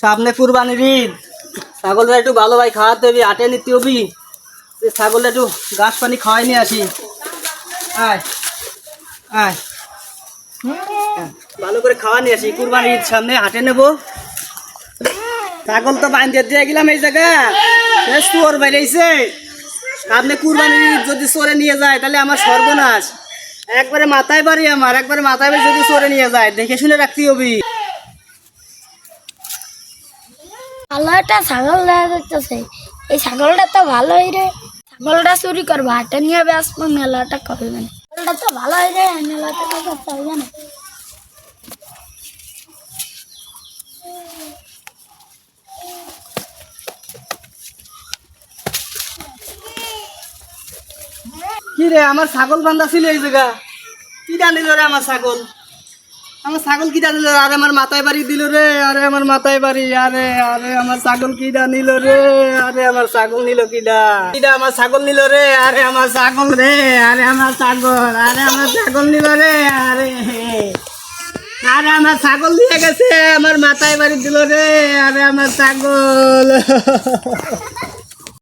সামনে কুরবানির ঈদ, ছাগলটা একটু ভালো ভাই খাওয়াতে হবে, আটে নিতে হবে। ছাগলটা একটু ঘাস পানি খাওয়াই নিয়ে আসি। আয় আয়, ভালো করে খাওয়া নিয়ে আসি। কুরবানির ঈদ সামনে, হাটে নেবো। ছাগল তো বাঁধিয়ে দিয়ে গেলাম এই জায়গা, শেষ চোর বাইরেছে। সামনে কুরবানির ঈদ, যদি চোরে নিয়ে যায় তাহলে আমার সর্বনাশ। একবারে মাথায় বাড়ি আমার, একবারে মাথায় বাড়ি যদি চোরে নিয়ে যায়, দেখে শুনে রাখতে হবে। ভালো একটা ছাগল দেখা যাচ্ছে। এই ছাগলটা তো ভালোই রে, ছাগলটা চুরি করবো, হাটে নিয়ে বেসবো, মেলাটা করবে না। ছাগলটা তো ভালোই রে, মেলাটা করতে হবে না। কি রে, আমার ছাগল বান্ধা ছিল এই জায়গা, কি জানিল রে আমার ছাগল? আমার ছাগল কি জানিল? আরে আমার মাথায় বাড়ি দিল রে, আরে আমার মাথায় বাড়ি, আরে আরে আমার ছাগল কি নিল রে, আরে আমার ছাগল নিল কিডা, কিডা আমার ছাগল নিল রে, আরে আমার ছাগল রে, আরে আমার ছাগল, আরে আমার ছাগল নিল রে, আরে আরে আমার ছাগল নিয়ে গেছে, আমার মাথায় বাড়ি দিল রে, আরে আমার ছাগল।